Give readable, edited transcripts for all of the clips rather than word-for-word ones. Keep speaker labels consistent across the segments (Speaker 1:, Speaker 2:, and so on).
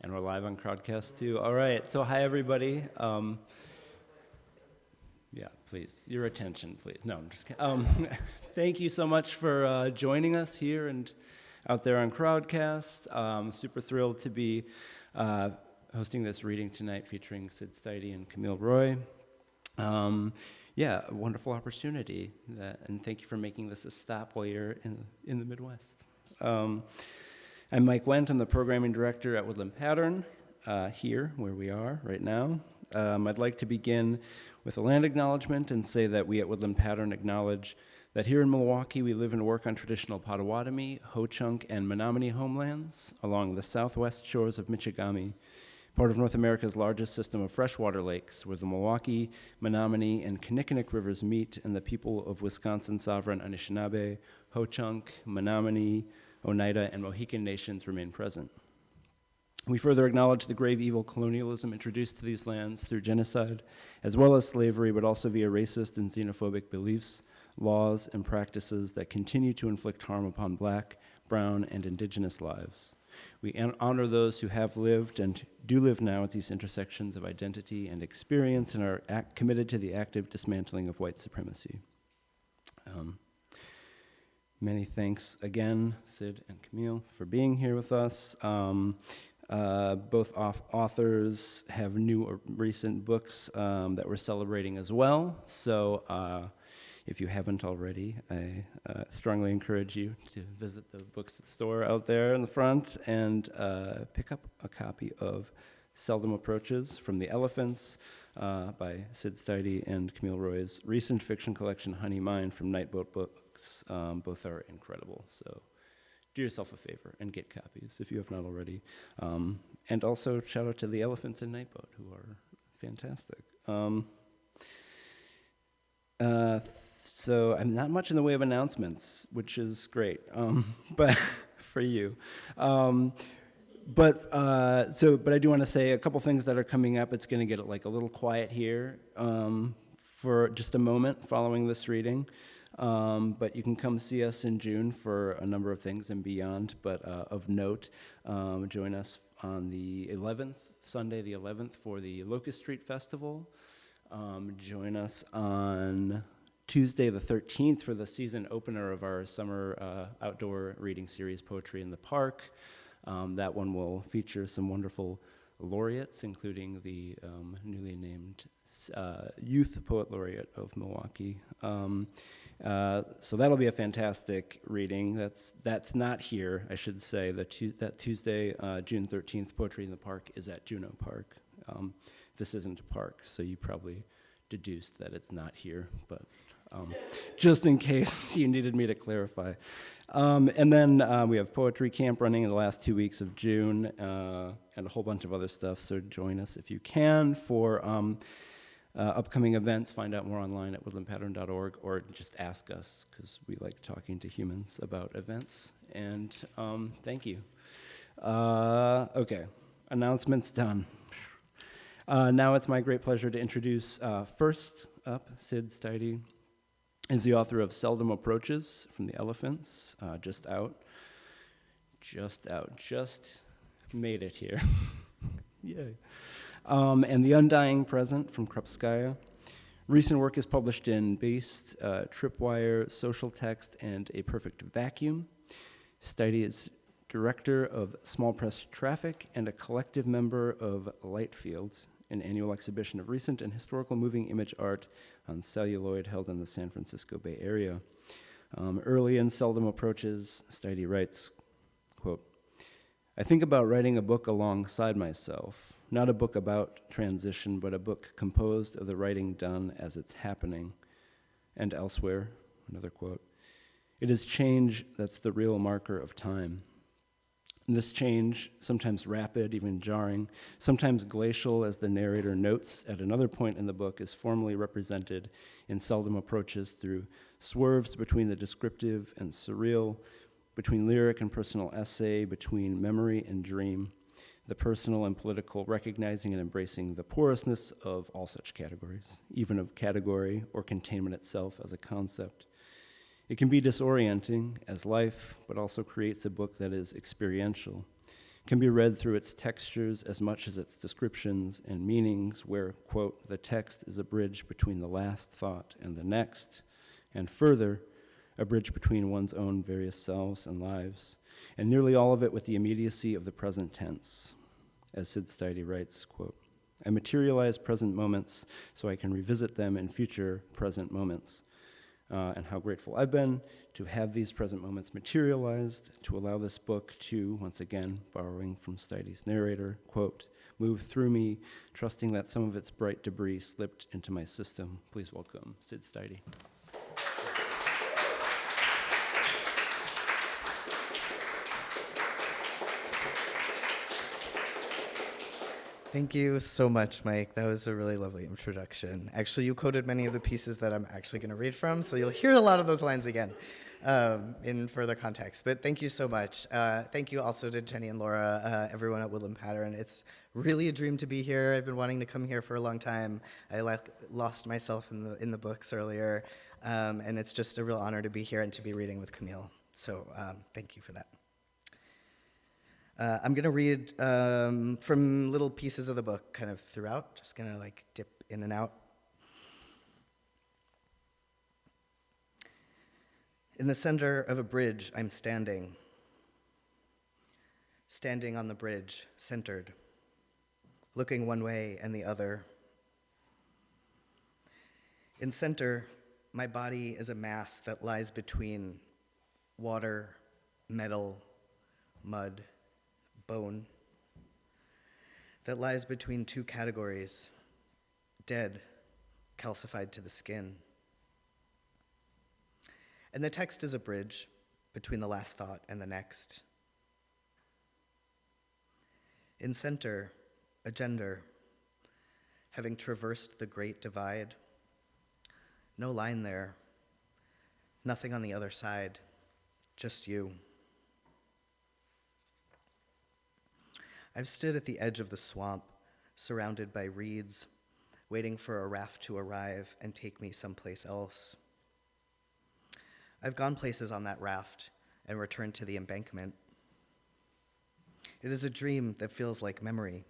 Speaker 1: And we're live on Crowdcast too. All right, so hi everybody. Yeah, please, your attention, please. No, I'm just kidding. Thank you so much for joining us here and out there on Crowdcast. Super thrilled to be hosting this reading tonight featuring Syd Staiti and Camille Roy. Yeah, a wonderful opportunity, and thank you for making this a stop while you're in the Midwest. I'm Mike Wendt. I'm the programming director at Woodland Pattern, here where we are right now. I'd like to begin with a land acknowledgement and say that we at Woodland Pattern acknowledge that here in Milwaukee we live and work on traditional Potawatomi, Ho-Chunk, and Menominee homelands along the southwest shores of Michigami, part of North America's largest system of freshwater lakes, where the Milwaukee, Menominee, and Kinnickinnic rivers meet, and the people of Wisconsin sovereign Anishinaabe, Ho-Chunk, Menominee, Oneida, and Mohican nations remain present. We further acknowledge the grave evil colonialism introduced to these lands through genocide, as well as slavery, but also via racist and xenophobic beliefs, laws, and practices that continue to inflict harm upon Black, brown, and indigenous lives. We honor those who have lived and do live now at these intersections of identity and experience and are committed to the active dismantling of white supremacy. Many thanks again, Syd and Camille, for being here with us. Both authors have new or recent books that we're celebrating as well. So if you haven't already, I strongly encourage you to visit the bookstore out there in the front and pick up a copy of Seldom Approaches from the Elephants by Syd Staiti and Camille Roy's recent fiction collection, Honey Mine, from Nightboat Books. Both are incredible, so do yourself a favor and get copies if you have not already. And also shout out to the Elephants and Nightboat, who are fantastic. So I'm not much in the way of announcements, which is great, but for you. But I do want to say a couple things that are coming up. It's going to get like a little quiet here for just a moment following this reading. But you can come see us in June for a number of things and beyond. But of note, join us on the 11th, Sunday the 11th, for the Locust Street Festival. Join us on Tuesday the 13th for the season opener of our summer outdoor reading series, Poetry in the Park. That one will feature some wonderful laureates, including the newly named Youth Poet Laureate of Milwaukee. So that'll be a fantastic reading. That's not here, I should say. That Tuesday, June 13th, Poetry in the Park is at Juneau Park. This isn't a park, so you probably deduced that it's not here, but just in case you needed me to clarify. And then we have poetry camp running in the last 2 weeks of June and a whole bunch of other stuff, so join us if you can for upcoming events. Find out more online at woodlandpattern.org or just ask us, because we like talking to humans about events. And thank you. Okay, announcements done. Now it's my great pleasure to introduce first up Syd Staiti. Is the author of Seldom Approaches from the Elephants, just made it here. Yay. And The Undying Present from Krupskaya. Recent work is published in Baest, Tripwire, Social Text, and A Perfect Vacuum. Staiti is director of Small Press Traffic and a collective member of Lightfield, an annual exhibition of recent and historical moving image art on celluloid held in the San Francisco Bay Area. Early in Seldom Approaches, Staiti writes, quote, "I think about writing a book alongside myself, not a book about transition, but a book composed of the writing done as it's happening." And elsewhere, another quote, "It is change that's the real marker of time. This change, sometimes rapid, even jarring, sometimes glacial, as the narrator notes at another point in the book, is formally represented in Seldom Approaches through swerves between the descriptive and surreal, between lyric and personal essay, between memory and dream, the personal and political, recognizing and embracing the porousness of all such categories, even of category or containment itself as a concept. It can be disorienting as life, but also creates a book that is experiential, can be read through its textures as much as its descriptions and meanings, where, quote, the text is a bridge between the last thought and the next, and further, a bridge between one's own various selves and lives, and nearly all of it with the immediacy of the present tense. As Syd Staiti writes, quote, I materialize present moments so I can revisit them in future present moments. And how grateful I've been to have these present moments materialized, to allow this book to, once again, borrowing from Staiti's narrator, quote, move through me, trusting that some of its bright debris slipped into my system. Please welcome Syd Staiti.
Speaker 2: Thank you so much, Mike. That was a really lovely introduction. Actually, you quoted many of the pieces that I'm actually going to read from, so you'll hear a lot of those lines again in further context. But thank you so much. Thank you also to Jenny and Laura, everyone at Woodland Pattern. It's really a dream to be here. I've been wanting to come here for a long time. I lost myself in the books earlier, and it's just a real honor to be here and to be reading with Camille. So thank you for that. I'm going to read from little pieces of the book kind of throughout, just going to dip in and out. In the center of a bridge, I'm standing on the bridge, centered, looking one way and the other. In center, my body is a mass that lies between water, metal, mud, bone, that lies between two categories, dead, calcified to the skin. And the text is a bridge between the last thought and the next. In center, a gender, having traversed the great divide. No line there, nothing on the other side, just you. I've stood at the edge of the swamp, surrounded by reeds, waiting for a raft to arrive and take me someplace else. I've gone places on that raft and returned to the embankment. It is a dream that feels like memory,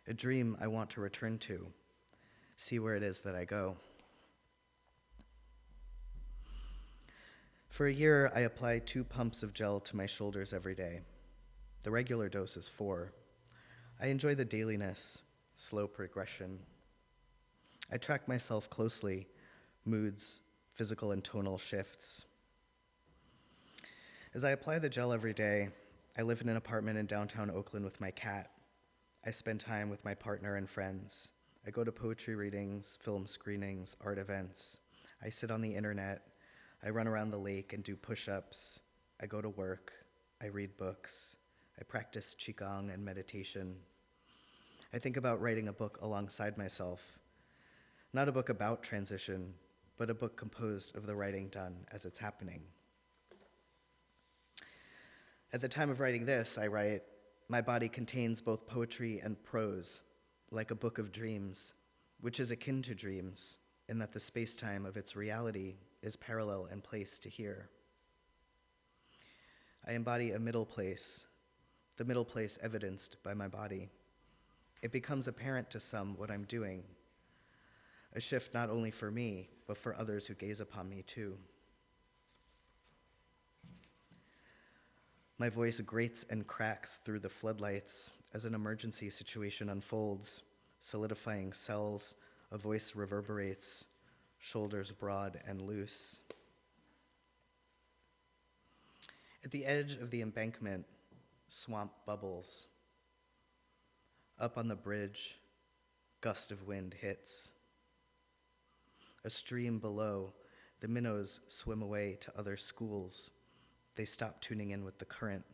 Speaker 2: a dream I want to return to, see where it is that I go. For a year, I apply 2 pumps of gel to my shoulders every day. The regular dose is 4. I enjoy the dailiness, slow progression. I track myself closely, moods, physical and tonal shifts. As I apply the gel every day, I live in an apartment in downtown Oakland with my cat. I spend time with my partner and friends. I go to poetry readings, film screenings, art events. I sit on the internet. I run around the lake and do push-ups. I go to work. I read books. I practice Qigong and meditation. I think about writing a book alongside myself. Not a book about transition, but a book composed of the writing done as it's happening. At the time of writing this, I write, my body contains both poetry and prose, like a book of dreams, which is akin to dreams, in that the space-time of its reality is parallel in place to here. I embody a middle place, the middle place evidenced by my body. It becomes apparent to some what I'm doing, a shift not only for me, but for others who gaze upon me too. My voice grates and cracks through the floodlights as an emergency situation unfolds, solidifying cells, a voice reverberates, shoulders broad and loose. At the edge of the embankment, swamp bubbles. Up on the bridge, gust of wind hits. A stream below, the minnows swim away to other schools. They stop tuning in with the current.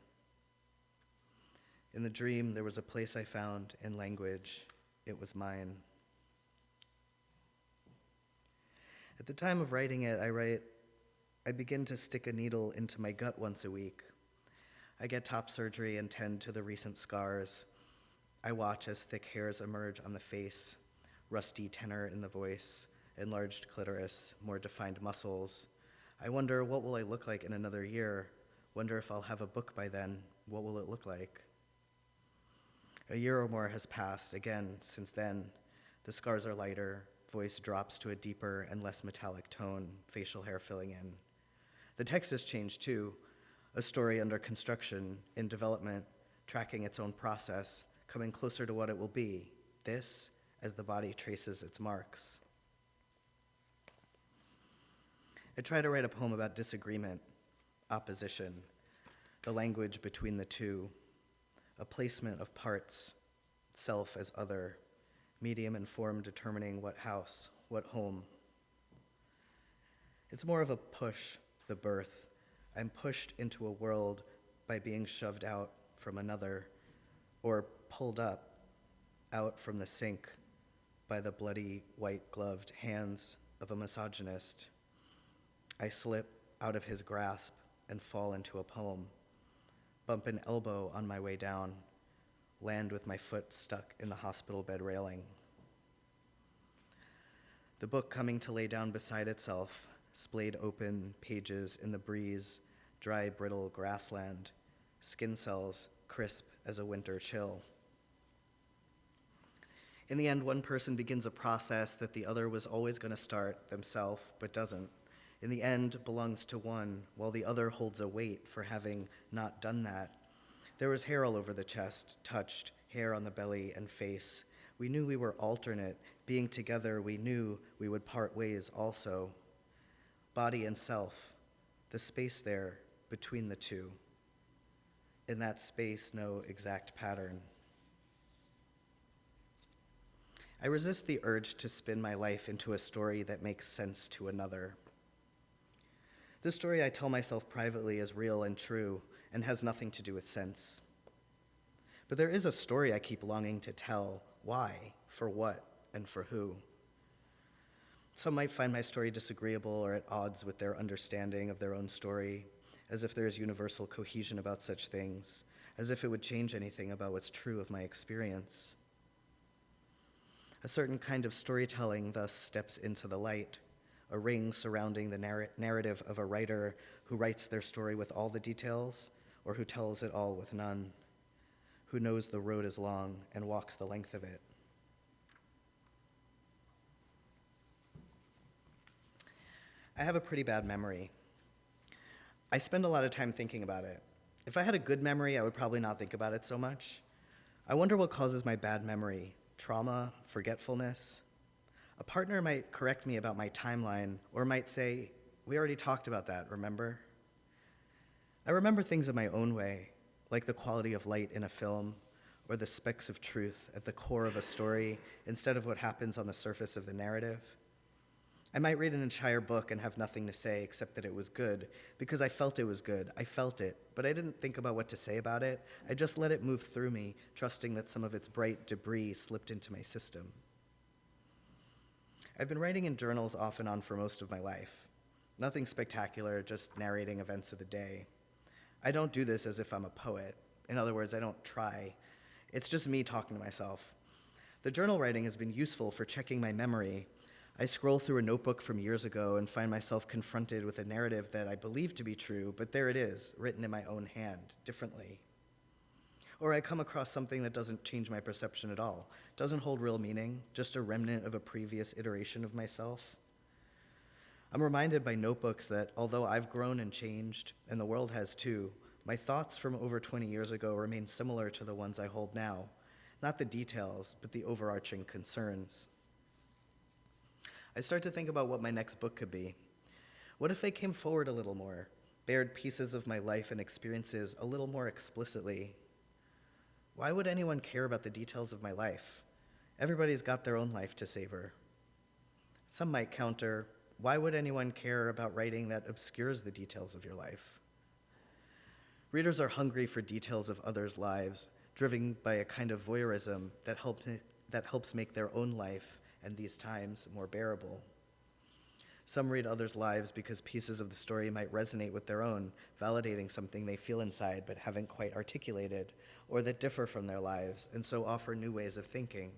Speaker 2: In the dream, there was a place I found in language. It was mine. At the time of writing it, I begin to stick a needle into my gut once a week. I get top surgery and tend to the recent scars. I watch as thick hairs emerge on the face, rusty tenor in the voice, enlarged clitoris, more defined muscles. I wonder, what will I look like in another year? Wonder if I'll have a book by then. What will it look like? A year or more has passed. Again, since then, the scars are lighter, voice drops to a deeper and less metallic tone, facial hair filling in. The text has changed too, a story under construction, in development, tracking its own process, coming closer to what it will be, this as the body traces its marks. I try to write a poem about disagreement, opposition, the language between the two, a placement of parts, self as other, medium and form determining what house, what home. It's more of a push, the birth. I'm pushed into a world by being shoved out from another, or pulled up, out from the sink by the bloody, white-gloved hands of a misogynist. I slip out of his grasp and fall into a poem, bump an elbow on my way down, land with my foot stuck in the hospital bed railing. The book coming to lay down beside itself, splayed open pages in the breeze, dry, brittle grassland, skin cells crisp as a winter chill. In the end, one person begins a process that the other was always going to start themselves, but doesn't. In the end, belongs to one, while the other holds a weight for having not done that. There was hair all over the chest, touched, hair on the belly and face. We knew we were alternate. Being together, we knew we would part ways also. Body and self, the space there between the two. In that space, no exact pattern. I resist the urge to spin my life into a story that makes sense to another. The story I tell myself privately is real and true and has nothing to do with sense. But there is a story I keep longing to tell. Why, for what, and for who? Some might find my story disagreeable or at odds with their understanding of their own story, as if there is universal cohesion about such things, as if it would change anything about what's true of my experience. A certain kind of storytelling thus steps into the light, a ring surrounding the narrative of a writer who writes their story with all the details, or who tells it all with none, who knows the road is long and walks the length of it. I have a pretty bad memory. I spend a lot of time thinking about it. If I had a good memory, I would probably not think about it so much. I wonder what causes my bad memory. Trauma, forgetfulness. A partner might correct me about my timeline, or might say, "We already talked about that, remember?" I remember things in my own way, like the quality of light in a film, or the specks of truth at the core of a story instead of what happens on the surface of the narrative. I might read an entire book and have nothing to say except that it was good, because I felt it was good. I felt it, but I didn't think about what to say about it. I just let it move through me, trusting that some of its bright debris slipped into my system. I've been writing in journals off and on for most of my life. Nothing spectacular, just narrating events of the day. I don't do this as if I'm a poet. In other words, I don't try. It's just me talking to myself. The journal writing has been useful for checking my memory. I scroll through a notebook from years ago and find myself confronted with a narrative that I believe to be true, but there it is, written in my own hand, differently. Or I come across something that doesn't change my perception at all, doesn't hold real meaning, just a remnant of a previous iteration of myself. I'm reminded by notebooks that although I've grown and changed, and the world has too, my thoughts from over 20 years ago remain similar to the ones I hold now. Not the details, but the overarching concerns. I start to think about what my next book could be. What if I came forward a little more, bared pieces of my life and experiences a little more explicitly? Why would anyone care about the details of my life? Everybody's got their own life to savor. Some might counter, why would anyone care about writing that obscures the details of your life? Readers are hungry for details of others' lives, driven by a kind of voyeurism that helps make their own life and these times more bearable. Some read others' lives because pieces of the story might resonate with their own, validating something they feel inside but haven't quite articulated, or that differ from their lives, and so offer new ways of thinking.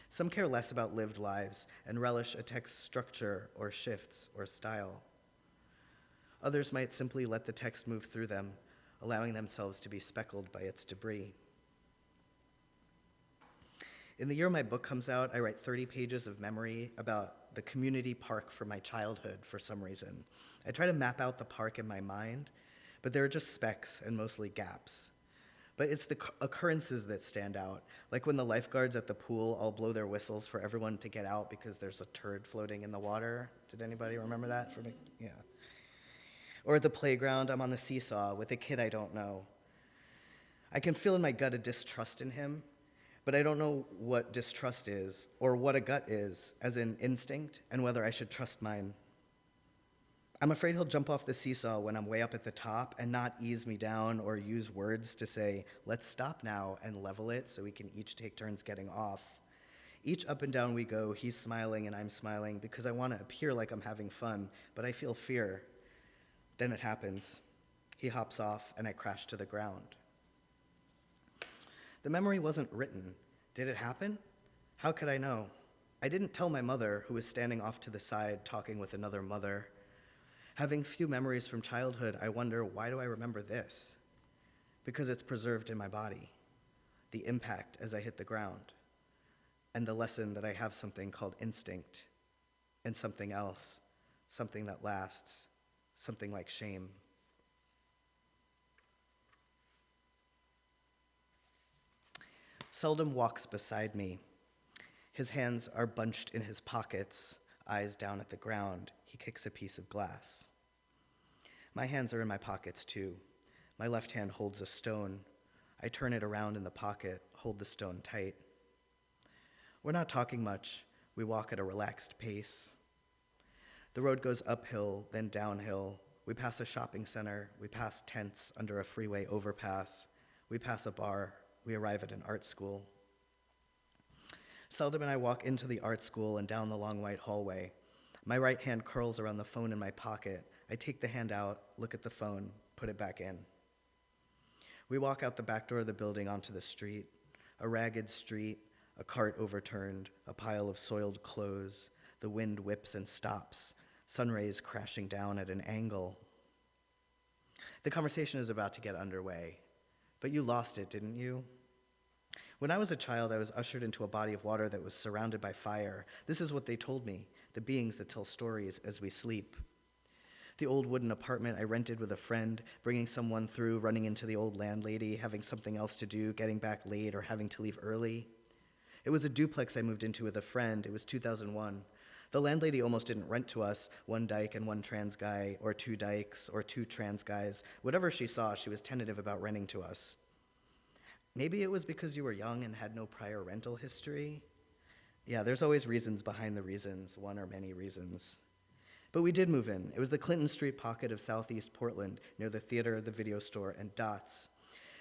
Speaker 2: Some care less about lived lives and relish a text's structure or shifts or style. Others might simply let the text move through them, allowing themselves to be speckled by its debris. In the year my book comes out, I write 30 pages of memory about the community park from my childhood for some reason. I try to map out the park in my mind, but there are just specks and mostly gaps. But it's the occurrences that stand out, like when the lifeguards at the pool all blow their whistles for everyone to get out because there's a turd floating in the water. Did anybody remember that? Yeah. Or at the playground, I'm on the seesaw with a kid I don't know. I can feel in my gut a distrust in him, but I don't know what distrust is or what a gut is, as in instinct, and whether I should trust mine. I'm afraid he'll jump off the seesaw when I'm way up at the top and not ease me down or use words to say, let's stop now and level it so we can each take turns getting off. Each up and down we go, he's smiling and I'm smiling because I want to appear like I'm having fun, but I feel fear. Then it happens. He hops off and I crash to the ground. The memory wasn't written. Did it happen? How could I know? I didn't tell my mother, who was standing off to the side talking with another mother. Having few memories from childhood, I wonder, why do I remember this? Because it's preserved in my body, the impact as I hit the ground, and the lesson that I have something called instinct, and something else, something that lasts, something like shame. Seldom walks beside me. His hands are bunched in his pockets, eyes down at the ground. He kicks a piece of glass. My hands are in my pockets too. My left hand holds a stone. I turn it around in the pocket, hold the stone tight. We're not talking much. We walk at a relaxed pace. The road goes uphill, then downhill. We pass a shopping center. We pass tents under a freeway overpass. We pass a bar. We arrive at an art school. Seldom and I walk into the art school and down the long white hallway. My right hand curls around the phone in my pocket. I take the hand out, look at the phone, put it back in. We walk out the back door of the building onto the street, a ragged street, a cart overturned, a pile of soiled clothes. The wind whips and stops, sun rays crashing down at an angle. The conversation is about to get underway, but you lost it, didn't you? When I was a child, I was ushered into a body of water that was surrounded by fire. This is what they told me, the beings that tell stories as we sleep. The old wooden apartment I rented with a friend, bringing someone through, running into the old landlady, having something else to do, getting back late, or having to leave early. It was a duplex I moved into with a friend. It was 2001. The landlady almost didn't rent to us, one dyke and one trans guy, or two dykes, or two trans guys. Whatever she saw, she was tentative about renting to us. Maybe it was because you were young and had no prior rental history. Yeah, there's always reasons behind the reasons, one or many reasons. But we did move in. It was the Clinton Street pocket of southeast Portland, near the theater, the video store, and Dots.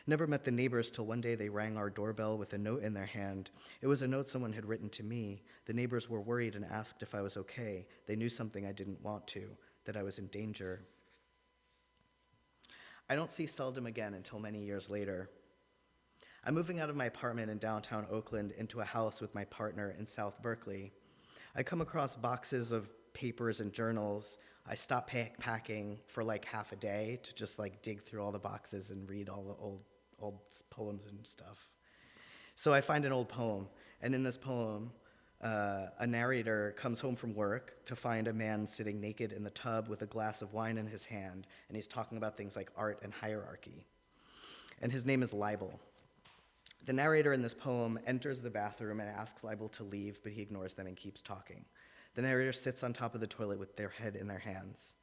Speaker 2: Never met the neighbors till one day they rang our doorbell with a note in their hand. It was a note someone had written to me. The neighbors were worried and asked if I was okay. They knew something I didn't want to, that I was in danger. I don't see Seldom again until many years later. I'm moving out of my apartment in downtown Oakland into a house with my partner in South Berkeley. I come across boxes of papers and journals. I stop packing for like half a day to just like dig through all the boxes and read all the old poems and stuff. So I find an old poem, and in this poem, a narrator comes home from work to find a man sitting naked in the tub with a glass of wine in his hand, and he's talking about things like art and hierarchy. And his name is Libel. The narrator in this poem enters the bathroom and asks Libel to leave, but he ignores them and keeps talking. The narrator sits on top of the toilet with their head in their hands.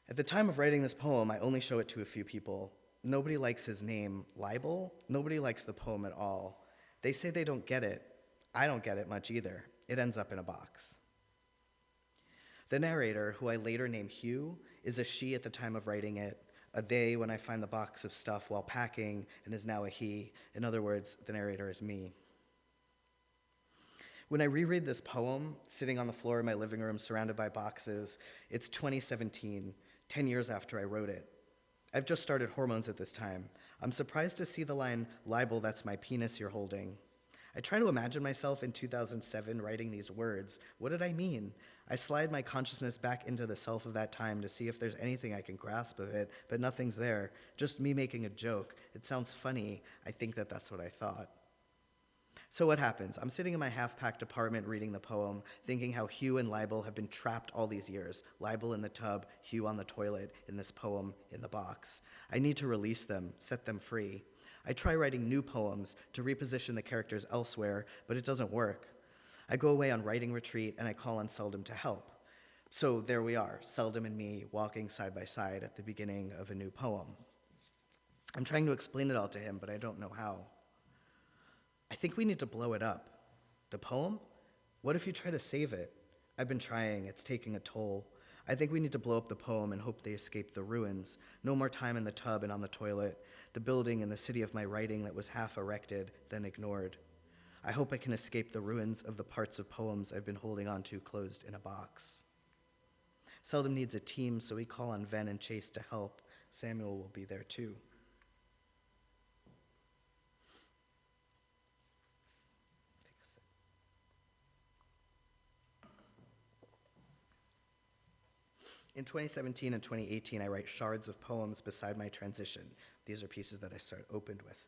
Speaker 2: At the time of writing this poem, I only show it to a few people. Nobody likes his name, Libel. Nobody likes the poem at all. They say they don't get it. I don't get it much either. It ends up in a box. The narrator, who I later name Hugh, is a she at the time of writing it, a they when I find the box of stuff while packing, and is now a he. In other words, the narrator is me. When I reread this poem, sitting on the floor in my living room surrounded by boxes, it's 2017, 10 years after I wrote it. I've just started hormones at this time. I'm surprised to see the line, "Libel, that's my penis you're holding." I try to imagine myself in 2007 writing these words. What did I mean? I slide my consciousness back into the self of that time to see if there's anything I can grasp of it, but nothing's there. Just me making a joke. It sounds funny. I think that's what I thought. So what happens? I'm sitting in my half-packed apartment reading the poem, thinking how Hugh and Libel have been trapped all these years. Libel in the tub, Hugh on the toilet, in this poem in the box. I need to release them, set them free. I try writing new poems to reposition the characters elsewhere, but it doesn't work. I go away on writing retreat and I call on Seldom to help. So there we are, Seldom and me walking side by side at the beginning of a new poem. I'm trying to explain it all to him, but I don't know how. I think we need to blow it up. The poem? What if you try to save it? I've been trying, it's taking a toll. I think we need to blow up the poem and hope they escape the ruins. No more time in the tub and on the toilet, the building and the city of my writing that was half erected, then ignored. I hope I can escape the ruins of the parts of poems I've been holding on to closed in a box. Seldom needs a team, so we call on Ven and Chase to help. Samuel will be there too. In 2017 and 2018, I write shards of poems beside my transition. These are pieces that I start opened with.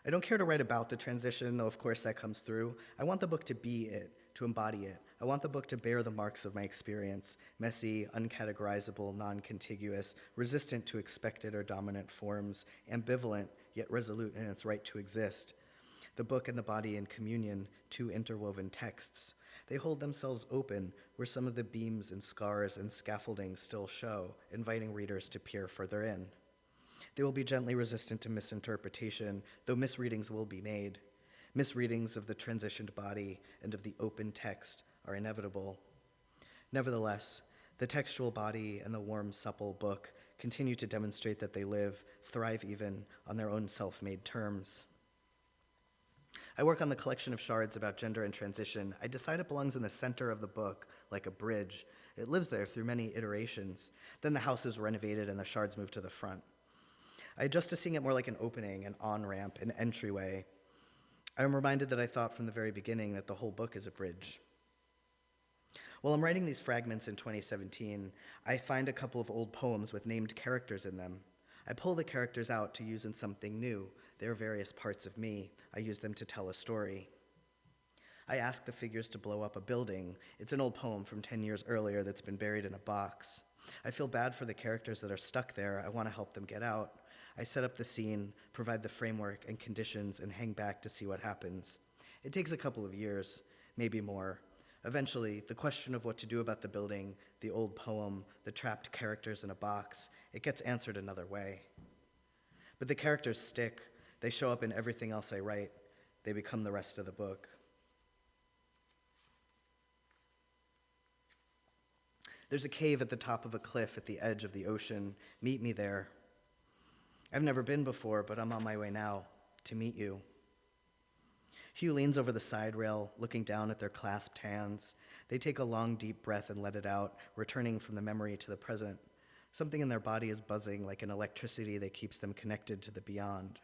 Speaker 2: I don't care to write about the transition, though of course that comes through. I want the book to be it, to embody it. I want the book to bear the marks of my experience, messy, uncategorizable, non-contiguous, resistant to expected or dominant forms, ambivalent, yet resolute in its right to exist. The book and the body in communion, two interwoven texts. They hold themselves open where some of the beams and scars and scaffolding still show, inviting readers to peer further in. They will be gently resistant to misinterpretation, though misreadings will be made. Misreadings of the transitioned body and of the open text are inevitable. Nevertheless, the textual body and the warm, supple book continue to demonstrate that they live, thrive even, on their own self-made terms. I work on the collection of shards about gender and transition. I decide it belongs in the center of the book, like a bridge. It lives there through many iterations. Then the house is renovated and the shards move to the front. I adjust to seeing it more like an opening, an on-ramp, an entryway. I am reminded that I thought from the very beginning that the whole book is a bridge. While I'm writing these fragments in 2017, I find a couple of old poems with named characters in them. I pull the characters out to use in something new. They are various parts of me. I use them to tell a story. I ask the figures to blow up a building. It's an old poem from 10 years earlier that's been buried in a box. I feel bad for the characters that are stuck there. I want to help them get out. I set up the scene, provide the framework and conditions, and hang back to see what happens. It takes a couple of years, maybe more. Eventually, the question of what to do about the building, the old poem, the trapped characters in a box, it gets answered another way. But the characters stick. They show up in everything else I write. They become the rest of the book. There's a cave at the top of a cliff at the edge of the ocean. Meet me there. I've never been before, but I'm on my way now to meet you. Hugh leans over the side rail, looking down at their clasped hands. They take a long, deep breath and let it out, returning from the memory to the present. Something in their body is buzzing like an electricity that keeps them connected to the beyond.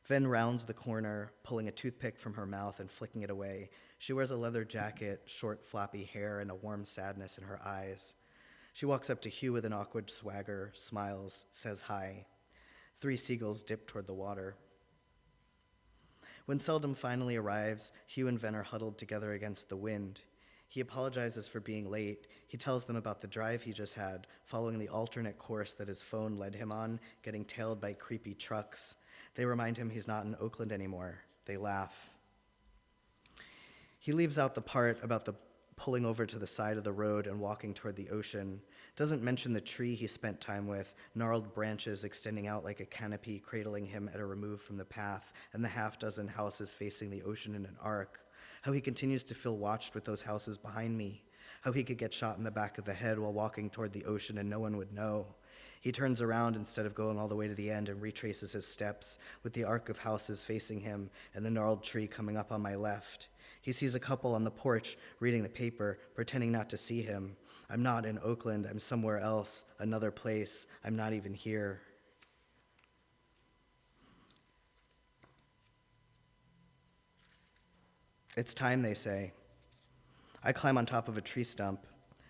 Speaker 2: Ven rounds the corner, pulling a toothpick from her mouth and flicking it away. She wears a leather jacket, short, floppy hair, and a warm sadness in her eyes. She walks up to Hugh with an awkward swagger, smiles, says hi. 3 seagulls dip toward the water. When Seldom finally arrives, Hugh and Ven are huddled together against the wind. He apologizes for being late. He tells them about the drive he just had, following the alternate course that his phone led him on, getting tailed by creepy trucks. They remind him he's not in Oakland anymore. They laugh. He leaves out the part about the pulling over to the side of the road and walking toward the ocean. Doesn't mention the tree he spent time with, gnarled branches extending out like a canopy, cradling him at a remove from the path, and the half-dozen houses facing the ocean in an arc. How he continues to feel watched with those houses behind me. How he could get shot in the back of the head while walking toward the ocean and no one would know. He turns around instead of going all the way to the end and retraces his steps, with the arc of houses facing him and the gnarled tree coming up on my left. He sees a couple on the porch reading the paper, pretending not to see him. I'm not in Oakland. I'm somewhere else, another place. I'm not even here. It's time, they say. I climb on top of a tree stump.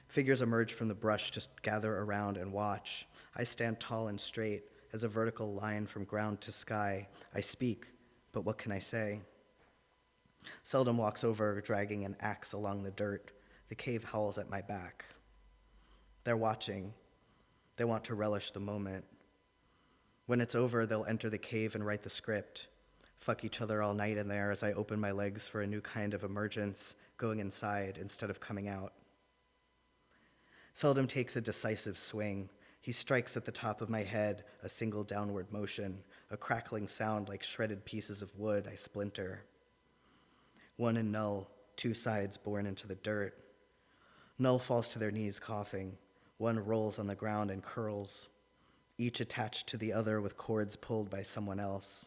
Speaker 2: Figures emerge from the brush to gather around and watch. I stand tall and straight as a vertical line from ground to sky. I speak, but what can I say? Seldom walks over, dragging an axe along the dirt. The cave howls at my back. They're watching. They want to relish the moment. When it's over, they'll enter the cave and write the script. Fuck each other all night in there as I open my legs for a new kind of emergence, going inside instead of coming out. Seldom takes a decisive swing. He strikes at the top of my head, a single downward motion, a crackling sound like shredded pieces of wood I splinter. One and Null, two sides borne into the dirt. Null falls to their knees coughing. One rolls on the ground and curls, each attached to the other with cords pulled by someone else.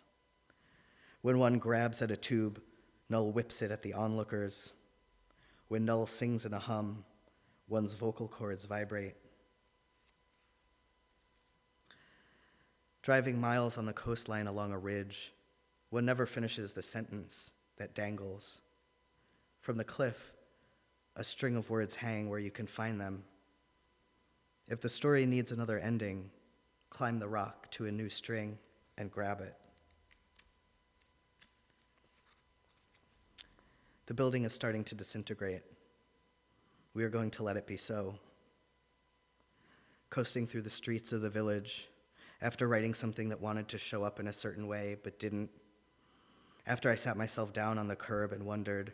Speaker 2: When one grabs at a tube, Null whips it at the onlookers. When Null sings in a hum, one's vocal cords vibrate. Driving miles on the coastline along a ridge, one never finishes the sentence that dangles. From the cliff, a string of words hang where you can find them. If the story needs another ending, climb the rock to a new string and grab it. The building is starting to disintegrate. We are going to let it be so. Coasting through the streets of the village, after writing something that wanted to show up in a certain way but didn't, after I sat myself down on the curb and wondered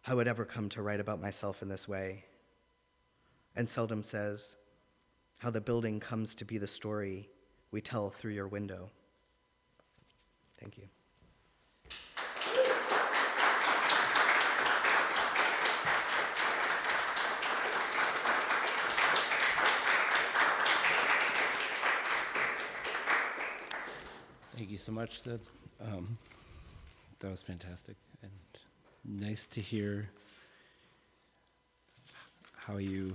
Speaker 2: how I would ever come to write about myself in this way. And Seldom says, how the building comes to be the story we tell through your window. Thank you.
Speaker 1: Thank you so much, Syd. That was fantastic, and nice to hear how you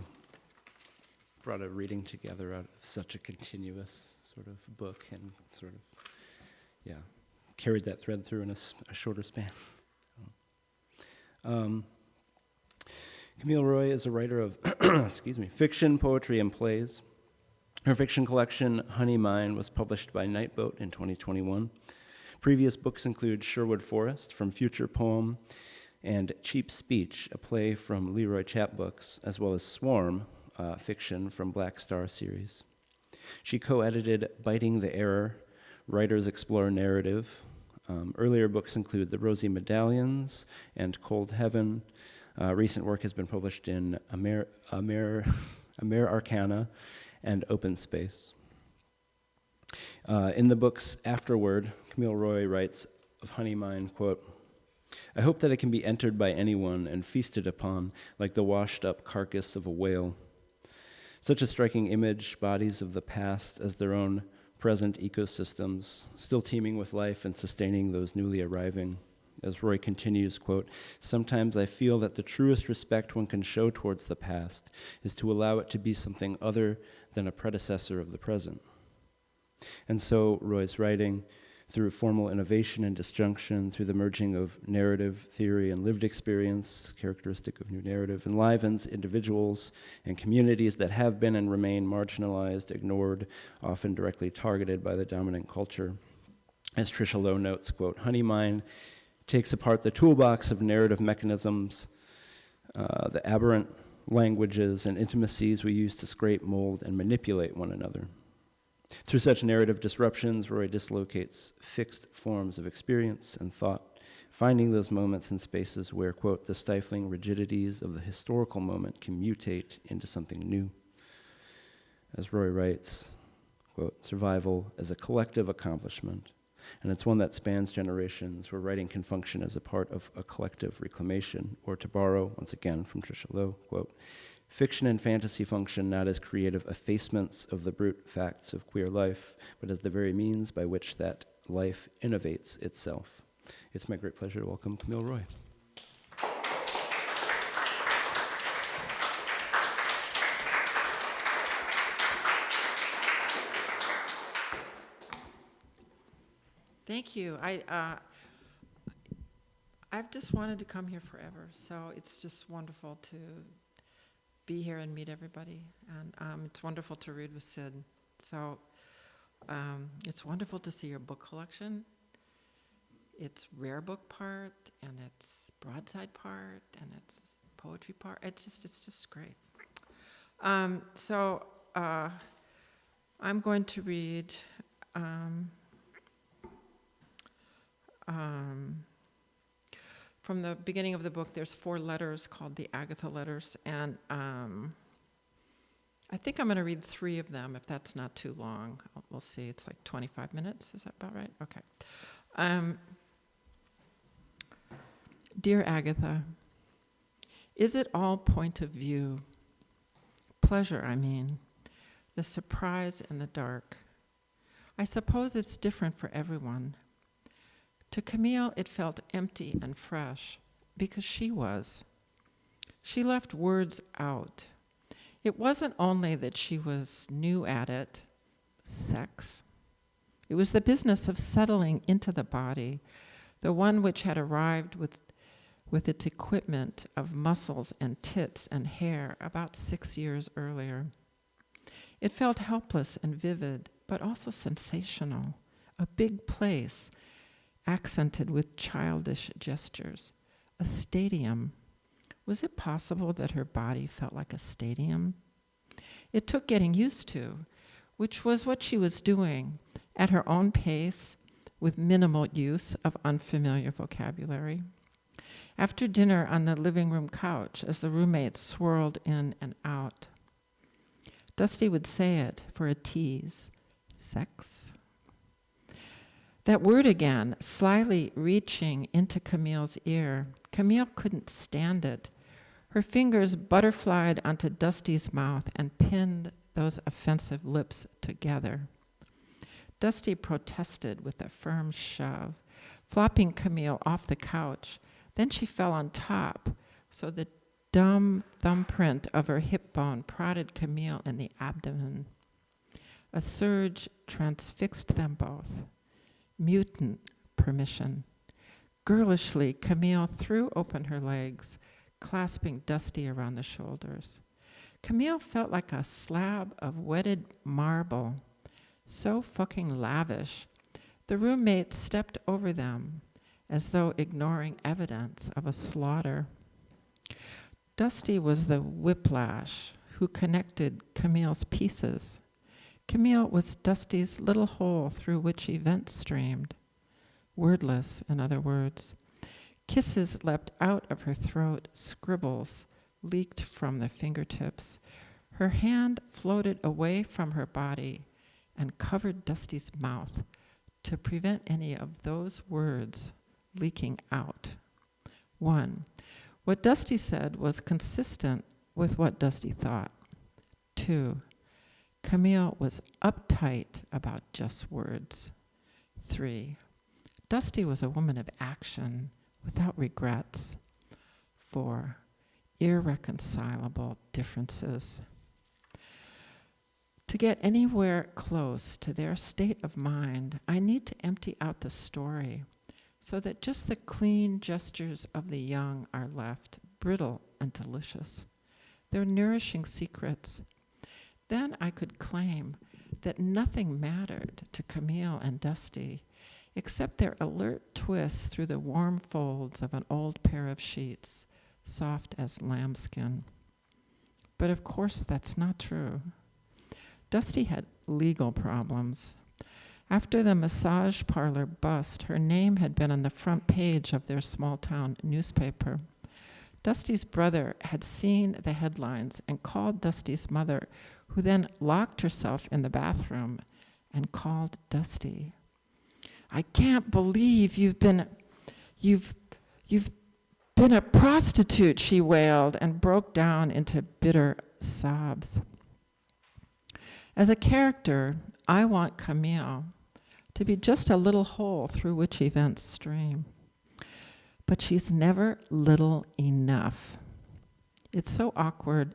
Speaker 1: brought a reading together out of such a continuous sort of book and sort of, yeah, carried that thread through in a shorter span. Camille Roy is a writer of, fiction, poetry, and plays. Her fiction collection, Honey Mine, was published by Nightboat in 2021. Previous books include Sherwood Forest from Future Poem and Cheap Speech, a play from Leroy Chapbooks, as well as Swarm, fiction from Black Star series. She co-edited Biting the Error, Writers Explore Narrative. Earlier books include The Rosy Medallions and Cold Heaven. Recent work has been published in Amer Arcana and Open Space. In the book's afterword, Camille Roy writes of Honey Mine, quote, I hope that it can be entered by anyone and feasted upon like the washed-up carcass of a whale. Such a striking image, bodies of the past as their own present ecosystems, still teeming with life and sustaining those newly arriving. As Roy continues, quote, sometimes I feel that the truest respect one can show towards the past is to allow it to be something other than a predecessor of the present. And so Roy's writing, through formal innovation and disjunction, through the merging of narrative, theory, and lived experience, characteristic of new narrative, enlivens individuals and communities that have been and remain marginalized, ignored, often directly targeted by the dominant culture. As Tricia Lowe notes, quote, Honey Mine takes apart the toolbox of narrative mechanisms, the aberrant languages and intimacies we use to scrape, mold, and manipulate one another. Through such narrative disruptions, Roy dislocates fixed forms of experience and thought, finding those moments and spaces where, quote, the stifling rigidities of the historical moment can mutate into something new. As Roy writes, quote, survival is a collective accomplishment, and it's one that spans generations where writing can function as a part of a collective reclamation, or to borrow, once again, from Tricia Lowe, quote, fiction and fantasy function not as creative effacements of the brute facts of queer life, but as the very means by which that life innovates itself. It's my great pleasure to welcome Camille Roy.
Speaker 3: Thank you. I've just wanted to come here forever, so it's just wonderful to be here and meet everybody, and it's wonderful to read with Syd. So it's wonderful to see your book collection. it's rare book part, and it's broadside part, and it's poetry part. It's just great. So I'm going to read from the beginning of the book. There's 4 letters called the Agatha letters, and I think I'm going to read 3 of them, if that's not too long. We'll see. It's like 25 minutes. Is that about right? Okay. Dear Agatha, is it all point of view? Pleasure, I mean. The surprise in the dark. I suppose it's different for everyone. To Camille, it felt empty and fresh, because she was. She left words out. It wasn't only that she was new at it, sex. It was the business of settling into the body, the one which had arrived with its equipment of muscles and tits and hair about 6 years earlier. It felt helpless and vivid, but also sensational, a big place, accented with childish gestures, a stadium. Was it possible that her body felt like a stadium? It took getting used to, which was what she was doing, at her own pace, with minimal use of unfamiliar vocabulary. After dinner on the living room couch, as the roommates swirled in and out, Dusty would say it for a tease, sex. That word again, slyly reaching into Camille's ear. Camille couldn't stand it. Her fingers butterflied onto Dusty's mouth and pinned those offensive lips together. Dusty protested with a firm shove, flopping Camille off the couch. Then she fell on top, so the dumb thumbprint of her hip bone prodded Camille in the abdomen. A surge transfixed them both. Mutant permission. Girlishly, Camille threw open her legs, clasping Dusty around the shoulders. Camille felt like a slab of wetted marble, so fucking lavish. The roommates stepped over them, as though ignoring evidence of a slaughter. Dusty was the whiplash who connected Camille's pieces. Camille was Dusty's little hole through which events streamed. Wordless, in other words. Kisses leapt out of her throat, scribbles leaked from the fingertips. Her hand floated away from her body and covered Dusty's mouth to prevent any of those words leaking out. 1. What Dusty said was consistent with what Dusty thought. 2. Camille was uptight about just words. 3. Dusty was a woman of action, without regrets. 4. Irreconcilable differences. To get anywhere close to their state of mind, I need to empty out the story so that just the clean gestures of the young are left, brittle and delicious. They're nourishing secrets. Then I could claim that nothing mattered to Camille and Dusty except their alert twists through the warm folds of an old pair of sheets, soft as lambskin. But of course that's not true. Dusty had legal problems. After the massage parlor bust, her name had been on the front page of their small-town newspaper. Dusty's brother had seen the headlines and called Dusty's mother, who then locked herself in the bathroom and called Dusty. I can't believe you've been a prostitute, she wailed and broke down into bitter sobs. As a character, I want Camille to be just a little hole through which events stream. But she's never little enough. It's so awkward.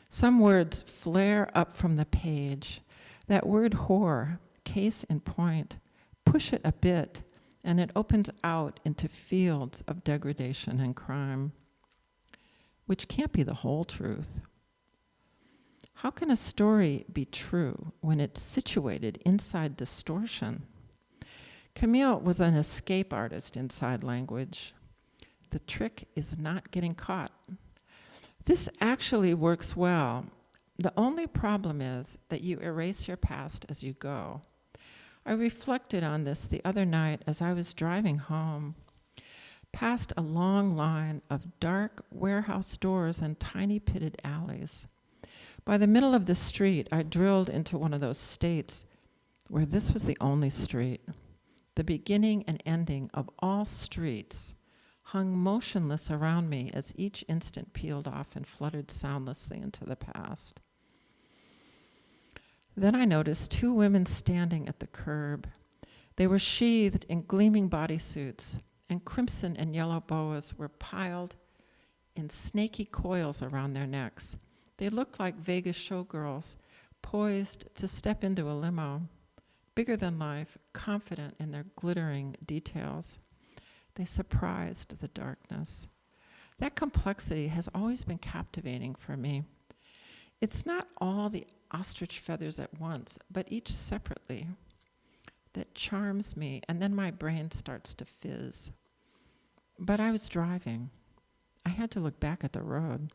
Speaker 3: Some words flare up from the page. That word whore, case in point, push it a bit, and it opens out into fields of degradation and crime, which can't be the whole truth. How can a story be true when it's situated inside distortion? Camille was an escape artist inside language. The trick is not getting caught. This actually works well. The only problem is that you erase your past as you go. I reflected on this the other night as I was driving home, past a long line of dark warehouse doors and tiny pitted alleys. By the middle of the street, I drilled into one of those states where this was the only street. The beginning and ending of all streets hung motionless around me as each instant peeled off and fluttered soundlessly into the past. Then I noticed two women standing at the curb. They were sheathed in gleaming bodysuits, and crimson and yellow boas were piled in snaky coils around their necks. They looked like Vegas showgirls, poised to step into a limo, bigger than life, confident in their glittering details. They surprised the darkness. That complexity has always been captivating for me. It's not all the ostrich feathers at once, but each separately, that charms me, and then my brain starts to fizz. But I was driving. I had to look back at the road.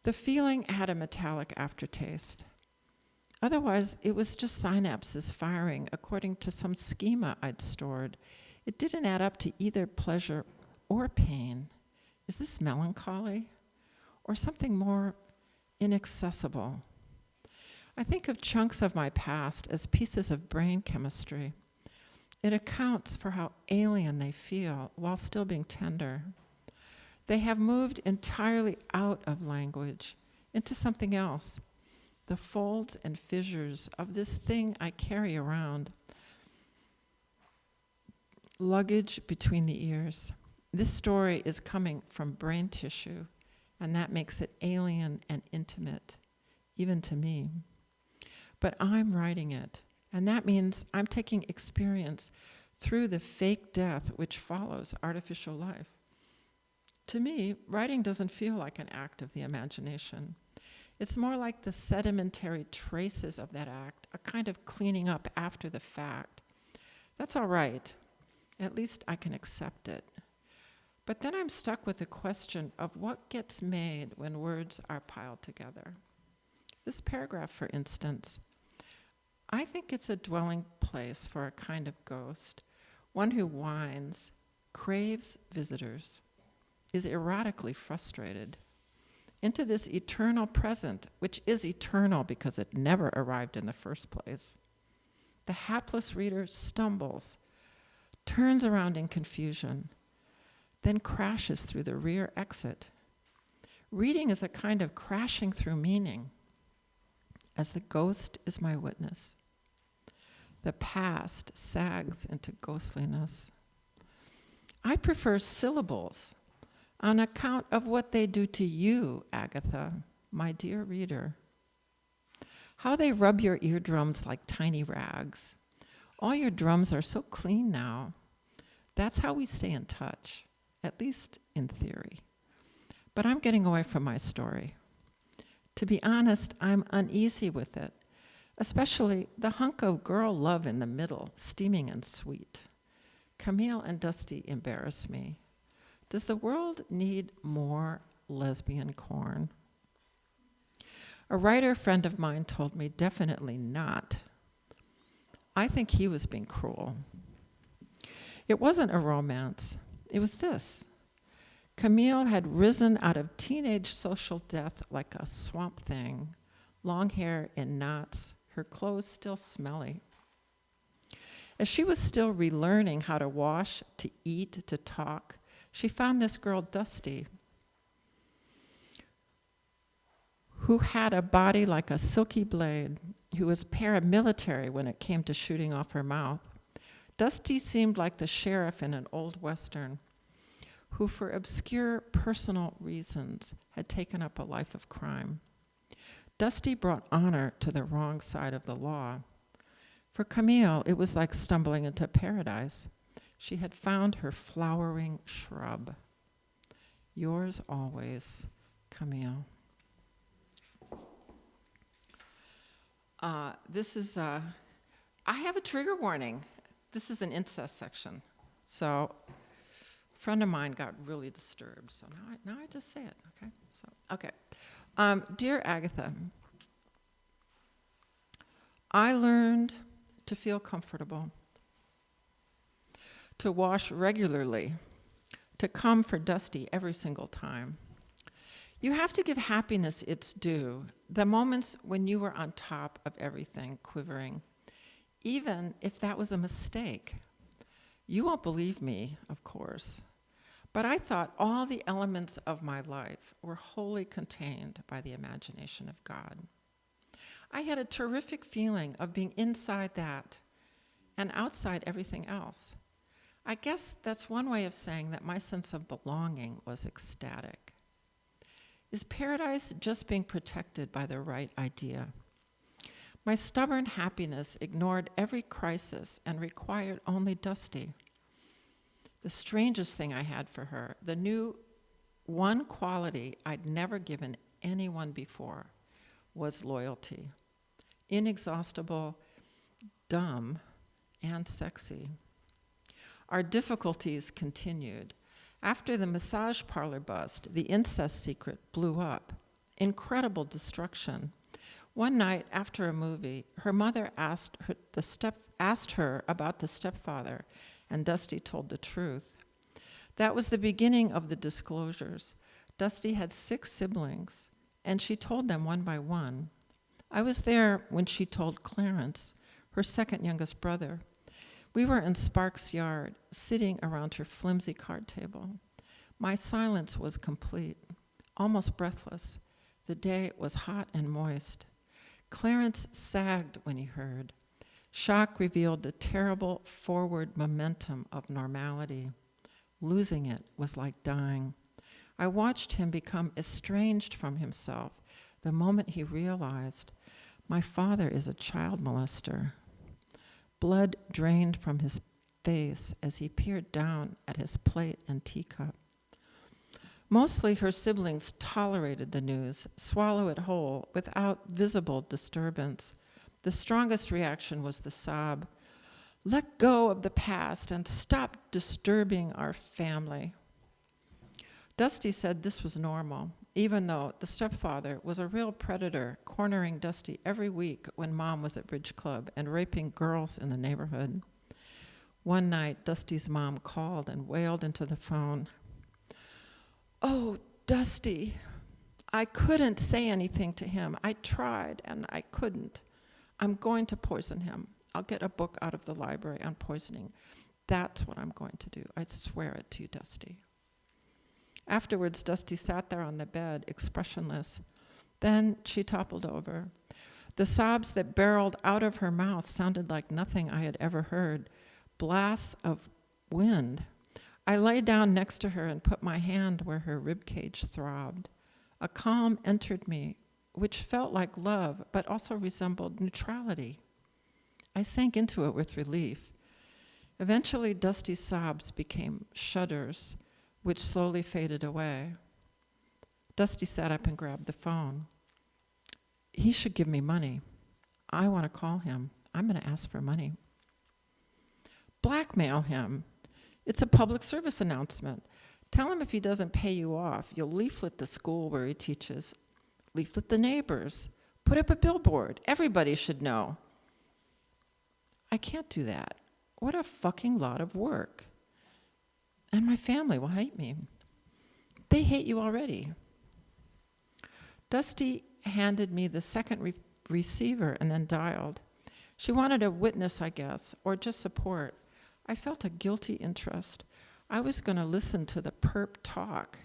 Speaker 3: The feeling had a metallic aftertaste. Otherwise, it was just synapses firing according to some schema I'd stored. It didn't add up to either pleasure or pain. Is this melancholy or something more inaccessible? I think of chunks of my past as pieces of brain chemistry. It accounts for how alien they feel while still being tender. They have moved entirely out of language into something else, the folds and fissures of this thing I carry around. Luggage between the ears. This story is coming from brain tissue, and that makes it alien and intimate, even to me. But I'm writing it, and that means I'm taking experience through the fake death which follows artificial life. To me, writing doesn't feel like an act of the imagination. It's more like the sedimentary traces of that act, a kind of cleaning up after the fact. That's all right. At least I can accept it. But then I'm stuck with the question of what gets made when words are piled together. This paragraph, for instance, I think it's a dwelling place for a kind of ghost, one who whines, craves visitors, is erotically frustrated, into this eternal present, which is eternal because it never arrived in the first place. The hapless reader stumbles, turns around in confusion, then crashes through the rear exit. Reading is a kind of crashing through meaning, as the ghost is my witness. The past sags into ghostliness. I prefer syllables on account of what they do to you, Agatha, my dear reader. How they rub your eardrums like tiny rags. All your drums are so clean now. That's how we stay in touch, at least in theory. But I'm getting away from my story. To be honest, I'm uneasy with it, especially the hunk of girl love in the middle, steaming and sweet. Camille and Dusty embarrass me. Does the world need more lesbian corn? A writer friend of mine told me definitely not. I think he was being cruel. It wasn't a romance. It was this. Camille had risen out of teenage social death like a swamp thing, long hair in knots, her clothes still smelly. As she was still relearning how to wash, to eat, to talk, she found this girl, Dusty, who had a body like a silky blade, who was paramilitary when it came to shooting off her mouth. Dusty seemed like the sheriff in an old Western, who for obscure personal reasons had taken up a life of crime. Dusty brought honor to the wrong side of the law. For Camille, it was like stumbling into paradise. She had found her flowering shrub. Yours always, Camille. I have a trigger warning. this is an incest section. So a friend of mine got really disturbed. So now I just say it, okay? Dear Agatha, I learned to feel comfortable, to wash regularly, to come for Dusty every single time. You have to give happiness its due, the moments when you were on top of everything, quivering, even if that was a mistake. You won't believe me, of course, but I thought all the elements of my life were wholly contained by the imagination of God. I had a terrific feeling of being inside that and outside everything else. I guess that's one way of saying that my sense of belonging was ecstatic. Is paradise just being protected by the right idea? My stubborn happiness ignored every crisis and required only Dusty. The strangest thing I had for her, the new one quality I'd never given anyone before, was loyalty. Inexhaustible, dumb, and sexy. Our difficulties continued. After the massage parlor bust, the incest secret blew up. Incredible destruction. One night after a movie, her mother asked her about the stepfather, and Dusty told the truth. That was the beginning of the disclosures. Dusty had 6 siblings, and she told them one by one. I was there when she told Clarence, her second youngest brother. We were in Sparks' yard, sitting around her flimsy card table. My silence was complete, almost breathless. The day was hot and moist. Clarence sagged when he heard. Shock revealed the terrible forward momentum of normality. Losing it was like dying. I watched him become estranged from himself the moment he realized, my father is a child molester. Blood drained from his face as he peered down at his plate and teacup. Mostly her siblings tolerated the news, swallow it whole, without visible disturbance. The strongest reaction was the sob, "Let go of the past and stop disturbing our family." Dusty said this was normal, even though the stepfather was a real predator, cornering Dusty every week when Mom was at Bridge Club and raping girls in the neighborhood. One night, Dusty's mom called and wailed into the phone, "Oh, Dusty, I couldn't say anything to him. I tried and I couldn't. I'm going to poison him. I'll get a book out of the library on poisoning. That's what I'm going to do. I swear it to you, Dusty." Afterwards, Dusty sat there on the bed, expressionless. Then she toppled over. The sobs that barreled out of her mouth sounded like nothing I had ever heard, blasts of wind. I lay down next to her and put my hand where her ribcage throbbed. A calm entered me, which felt like love, but also resembled neutrality. I sank into it with relief. Eventually, Dusty's sobs became shudders, which slowly faded away. Dusty sat up and grabbed the phone. "He should give me money. I want to call him. I'm going to ask for money." "Blackmail him. It's a public service announcement. Tell him if he doesn't pay you off, you'll leaflet the school where he teaches. Leaflet the neighbors. Put up a billboard. Everybody should know." "I can't do that. What a fucking lot of work. And my family will hate me." "They hate you already." Dusty handed me the second receiver and then dialed. She wanted a witness, I guess, or just support. I felt a guilty interest. I was going to listen to the perp talk.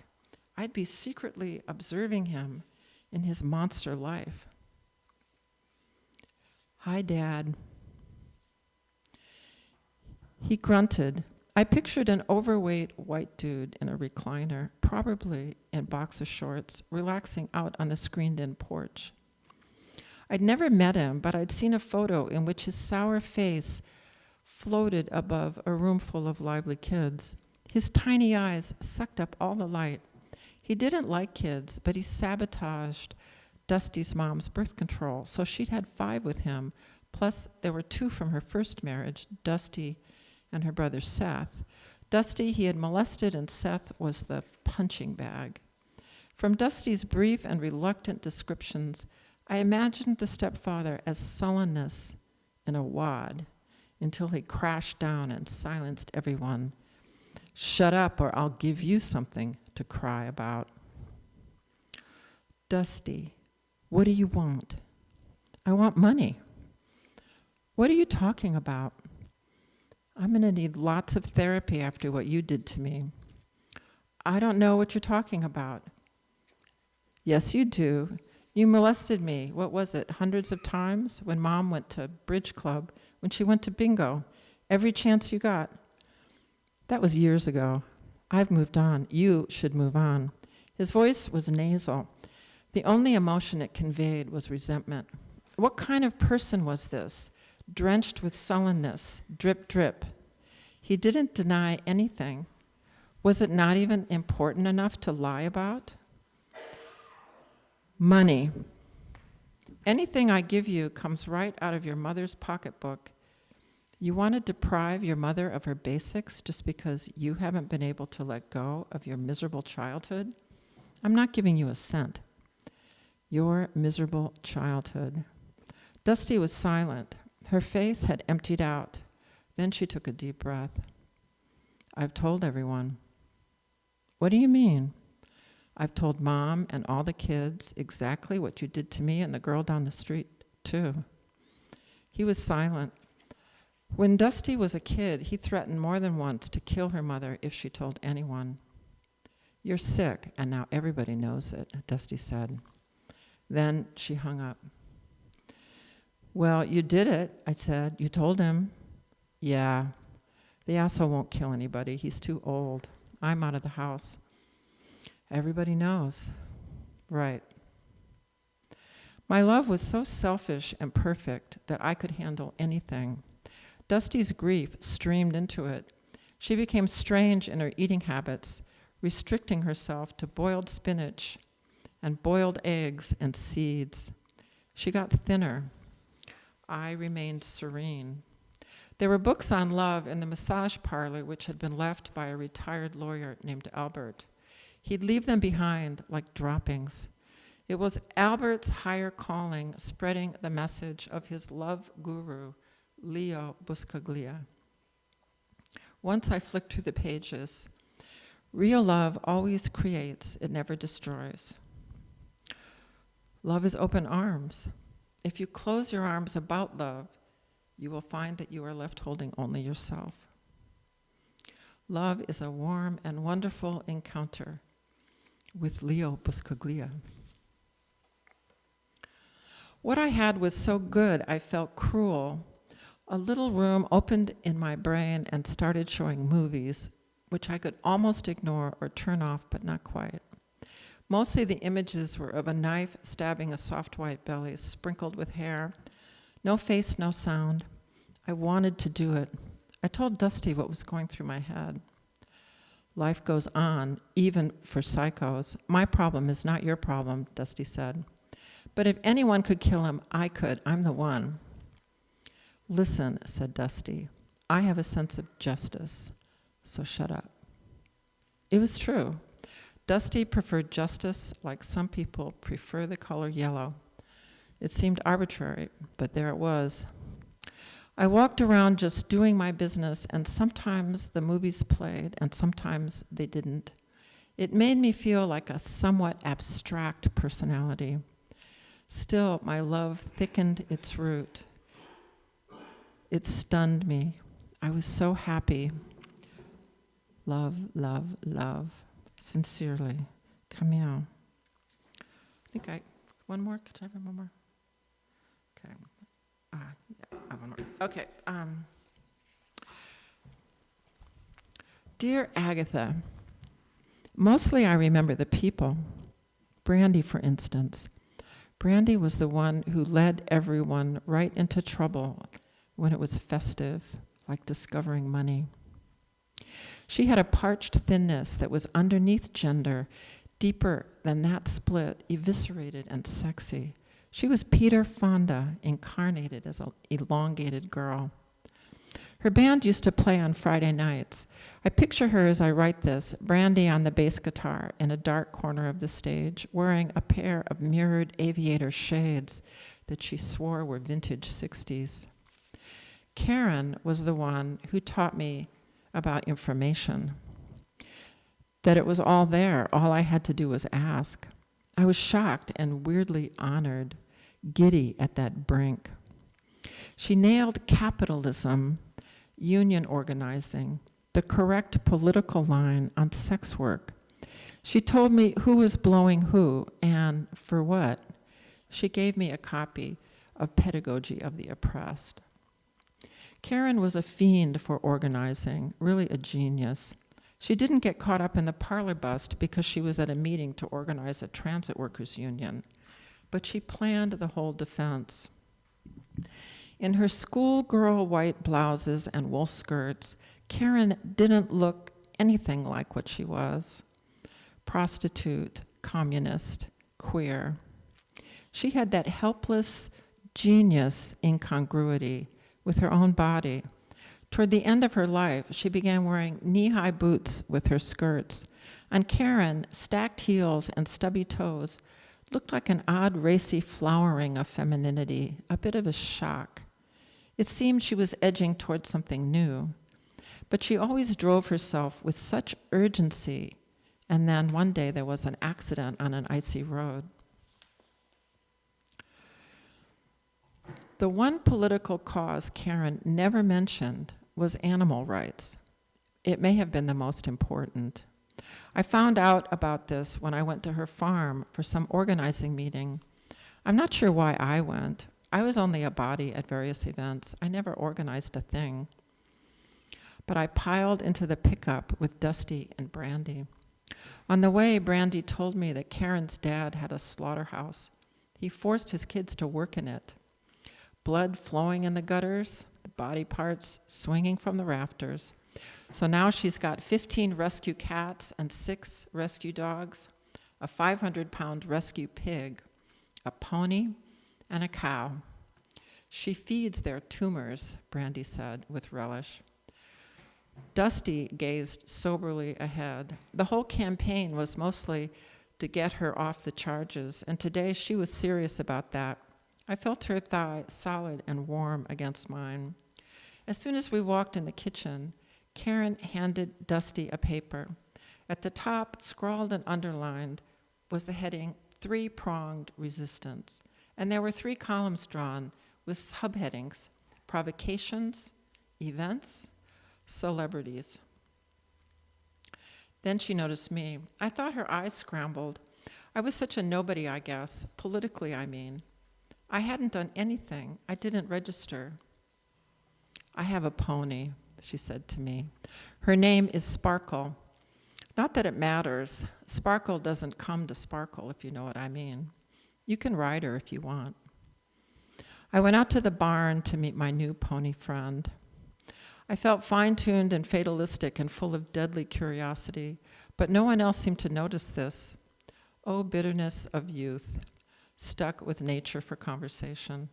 Speaker 3: I'd be secretly observing him in his monster life. "Hi, Dad." He grunted. I pictured an overweight white dude in a recliner, probably in boxer shorts, relaxing out on the screened-in porch. I'd never met him, but I'd seen a photo in which his sour face floated above a room full of lively kids. His tiny eyes sucked up all the light. He didn't like kids, but he sabotaged Dusty's mom's birth control, so she'd had 5 with him, plus there were 2 from her first marriage, Dusty and her brother Seth. Dusty he had molested, and Seth was the punching bag. From Dusty's brief and reluctant descriptions, I imagined the stepfather as sullenness in a wad until he crashed down and silenced everyone. Shut up, or I'll give you something to cry about. Dusty, what do you want? I want money. What are you talking about? I'm going to need lots of therapy after what you did to me. I don't know what you're talking about. Yes, you do. You molested me, what was it, hundreds of times? When Mom went to bridge club, when she went to bingo, every chance you got. That was years ago. I've moved on. You should move on. His voice was nasal. The only emotion it conveyed was resentment. What kind of person was this? Drenched with sullenness, drip, drip. He didn't deny anything. Was it not even important enough to lie about? Money. Anything I give you comes right out of your mother's pocketbook. You want to deprive your mother of her basics just because you haven't been able to let go of your miserable childhood? I'm not giving you a cent. Your miserable childhood. Dusty was silent. Her face had emptied out. Then she took a deep breath. I've told everyone. What do you mean? I've told Mom and all the kids exactly what you did to me and the girl down the street, too. He was silent. When Dusty was a kid, he threatened more than once to kill her mother if she told anyone. You're sick, and now everybody knows it, Dusty said. Then she hung up. Well, you did it, I said. You told him. Yeah. The asshole won't kill anybody. He's too old. I'm out of the house. Everybody knows. Right. My love was so selfish and perfect that I could handle anything. Dusty's grief streamed into it. She became strange in her eating habits, restricting herself to boiled spinach and boiled eggs and seeds. She got thinner. I remained serene. There were books on love in the massage parlor which had been left by a retired lawyer named Albert. He'd leave them behind like droppings. It was Albert's higher calling spreading the message of his love guru, Leo Buscaglia. Once I flicked through the pages. Real love always creates, it never destroys. Love is open arms. If you close your arms about love, you will find that you are left holding only yourself. Love is a warm and wonderful encounter with Leo Buscaglia. What I had was so good, I felt cruel. A little room opened in my brain and started showing movies, which I could almost ignore or turn off, but not quite. Mostly the images were of a knife stabbing a soft white belly sprinkled with hair. No face, no sound. I wanted to do it. I told Dusty what was going through my head. Life goes on, even for psychos. My problem is not your problem, Dusty said. But if anyone could kill him, I could. I'm the one. Listen, said Dusty. I have a sense of justice, so shut up. It was true. Dusty preferred justice like some people prefer the color yellow. It seemed arbitrary, but there it was. I walked around just doing my business, and sometimes the movies played, and sometimes they didn't. It made me feel like a somewhat abstract personality. Still, my love thickened its root. It stunned me. I was so happy. Love, love, love. Sincerely, Camille. One more? Could I have one more? Okay. One more. Okay. Dear Agatha, mostly I remember the people. Brandy, for instance. Brandy was the one who led everyone right into trouble when it was festive, like discovering money. She had a parched thinness that was underneath gender, deeper than that split, eviscerated and sexy. She was Peter Fonda, incarnated as an elongated girl. Her band used to play on Friday nights. I picture her as I write this, Brandy on the bass guitar in a dark corner of the stage, wearing a pair of mirrored aviator shades that she swore were vintage 60s. Karen was the one who taught me about information, that it was all there. All I had to do was ask. I was shocked and weirdly honored, giddy at that brink. She nailed capitalism, union organizing, the correct political line on sex work. She told me who was blowing who and for what. She gave me a copy of Pedagogy of the Oppressed. Karen was a fiend for organizing, really a genius. She didn't get caught up in the parlor bust because she was at a meeting to organize a transit workers union, but she planned the whole defense. In her schoolgirl white blouses and wool skirts, Karen didn't look anything like what she was. Prostitute, communist, queer. She had that helpless genius incongruity with her own body. Toward the end of her life, she began wearing knee-high boots with her skirts. On Karen, stacked heels and stubby toes looked like an odd racy flowering of femininity, a bit of a shock. It seemed she was edging toward something new, but she always drove herself with such urgency, and then one day there was an accident on an icy road. The one political cause Karen never mentioned was animal rights. It may have been the most important. I found out about this when I went to her farm for some organizing meeting. I'm not sure why I went. I was only a body at various events. I never organized a thing. But I piled into the pickup with Dusty and Brandy. On the way, Brandy told me that Karen's dad had a slaughterhouse. He forced his kids to work in it. Blood flowing in the gutters, the body parts swinging from the rafters. So now she's got 15 rescue cats and 6 rescue dogs, a 500-pound rescue pig, a pony, and a cow. She feeds their tumors, Brandy said with relish. Dusty gazed soberly ahead. The whole campaign was mostly to get her off the charges, and today she was serious about that. I felt her thigh solid and warm against mine. As soon as we walked in the kitchen, Karen handed Dusty a paper. At the top, scrawled and underlined, was the heading, Three-Pronged Resistance. And there were 3 columns drawn with subheadings, provocations, events, celebrities. Then she noticed me. I thought her eyes scrambled. I was such a nobody, I guess, politically, I mean. I hadn't done anything. I didn't register. I have a pony, she said to me. Her name is Sparkle. Not that it matters. Sparkle doesn't come to sparkle, if you know what I mean. You can ride her if you want. I went out to the barn to meet my new pony friend. I felt fine-tuned and fatalistic and full of deadly curiosity, but no one else seemed to notice this. Oh, bitterness of youth, stuck with nature for conversation.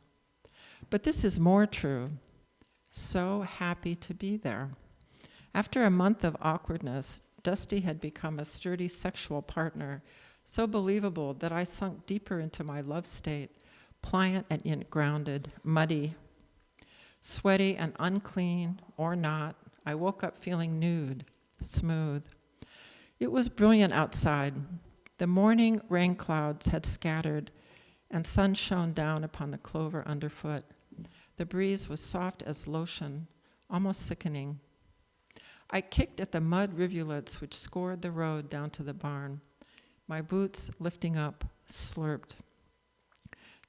Speaker 3: But this is more true. So happy to be there. After a month of awkwardness, Dusty had become a sturdy sexual partner, so believable that I sunk deeper into my love state, pliant and yet grounded, muddy, sweaty and unclean, or not. I woke up feeling nude, smooth. It was brilliant outside. The morning rain clouds had scattered, and sun shone down upon the clover underfoot. The breeze was soft as lotion, almost sickening. I kicked at the mud rivulets which scored the road down to the barn. My boots, lifting up, slurped.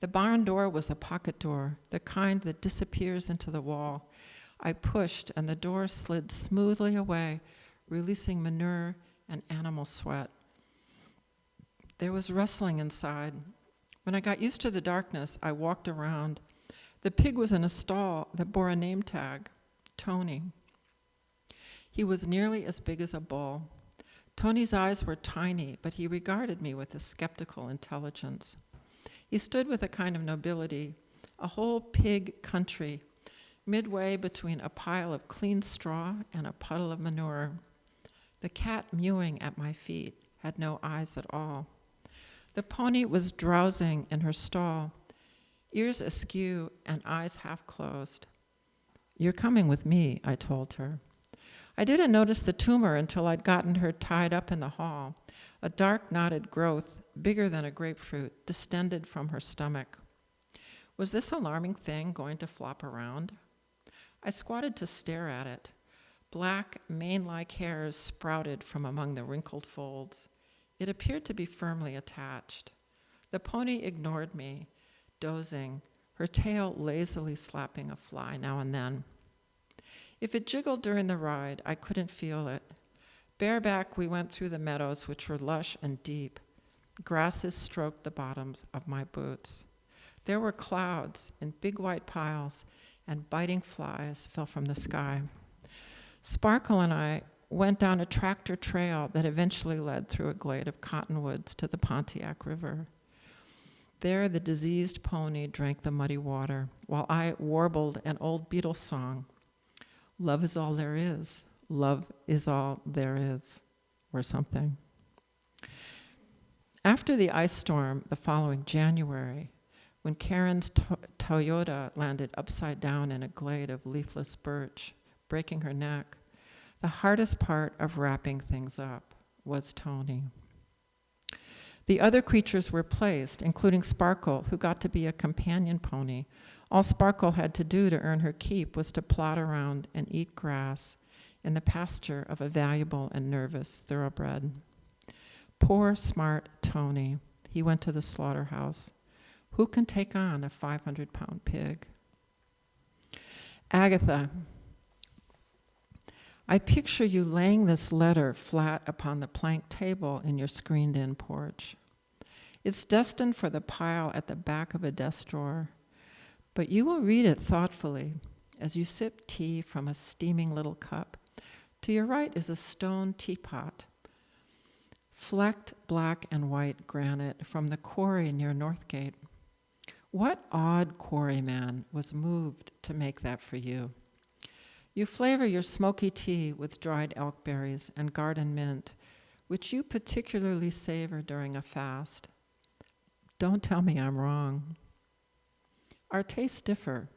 Speaker 3: The barn door was a pocket door, the kind that disappears into the wall. I pushed, and the door slid smoothly away, releasing manure and animal sweat. There was rustling inside. When I got used to the darkness, I walked around. The pig was in a stall that bore a name tag, Tony. He was nearly as big as a bull. Tony's eyes were tiny, but he regarded me with a skeptical intelligence. He stood with a kind of nobility, a whole pig country, midway between a pile of clean straw and a puddle of manure. The cat mewing at my feet had no eyes at all. The pony was drowsing in her stall, ears askew and eyes half closed. "You're coming with me," I told her. I didn't notice the tumor until I'd gotten her tied up in the hall, a dark knotted growth, bigger than a grapefruit, distended from her stomach. Was this alarming thing going to flop around? I squatted to stare at it. Black, mane-like hairs sprouted from among the wrinkled folds. It appeared to be firmly attached. The pony ignored me, dozing, her tail lazily slapping a fly now and then. If it jiggled during the ride, I couldn't feel it. Bareback, we went through the meadows, which were lush and deep. Grasses stroked the bottoms of my boots. There were clouds in big white piles, and biting flies fell from the sky. Sparkle and I went down a tractor trail that eventually led through a glade of cottonwoods to the Pontiac River. There, the diseased pony drank the muddy water, while I warbled an old Beatles song. Love is all there is. Love is all there is, or something. After the ice storm the following January, when Karen's Toyota landed upside down in a glade of leafless birch, breaking her neck, the hardest part of wrapping things up was Tony. The other creatures were placed, including Sparkle, who got to be a companion pony. All Sparkle had to do to earn her keep was to plod around and eat grass in the pasture of a valuable and nervous thoroughbred. Poor, smart Tony. He went to the slaughterhouse. Who can take on a 500-pound pig? Agatha, I picture you laying this letter flat upon the plank table in your screened-in porch. It's destined for the pile at the back of a desk drawer, but you will read it thoughtfully as you sip tea from a steaming little cup. To your right is a stone teapot, flecked black and white granite from the quarry near Northgate. What odd quarryman was moved to make that for you? You flavor your smoky tea with dried elkberries and garden mint, which you particularly savor during a fast. Don't tell me I'm wrong. Our tastes differ.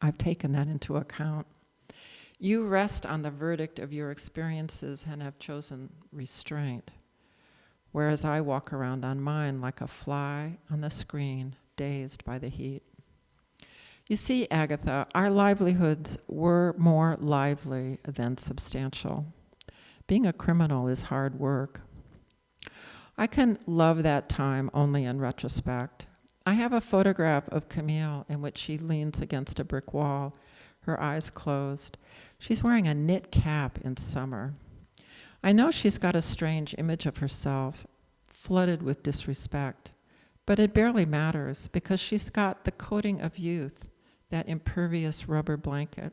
Speaker 3: I've taken that into account. You rest on the verdict of your experiences and have chosen restraint, whereas I walk around on mine like a fly on the screen, dazed by the heat. You see, Agatha, our livelihoods were more lively than substantial. Being a criminal is hard work. I can love that time only in retrospect. I have a photograph of Camille in which she leans against a brick wall, her eyes closed. She's wearing a knit cap in summer. I know she's got a strange image of herself, flooded with disrespect, but it barely matters because she's got the coating of youth, that impervious rubber blanket.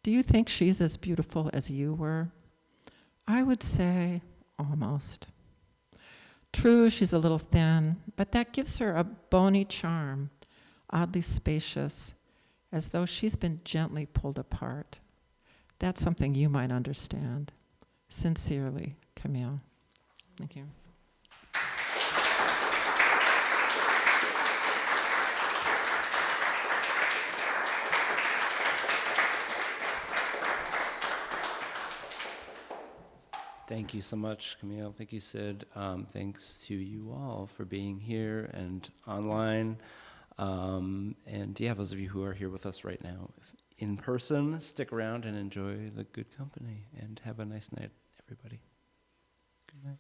Speaker 3: Do you think she's as beautiful as you were? I would say almost. True, she's a little thin, but that gives her a bony charm, oddly spacious, as though she's been gently pulled apart. That's something you might understand. Sincerely, Camille. Thank you.
Speaker 1: Thank you so much, Camille. Thank you, Syd. Thanks to you all for being here and online. And yeah, those of you who are here with us right now in person, stick around and enjoy the good company. And have a nice night, everybody. Good night.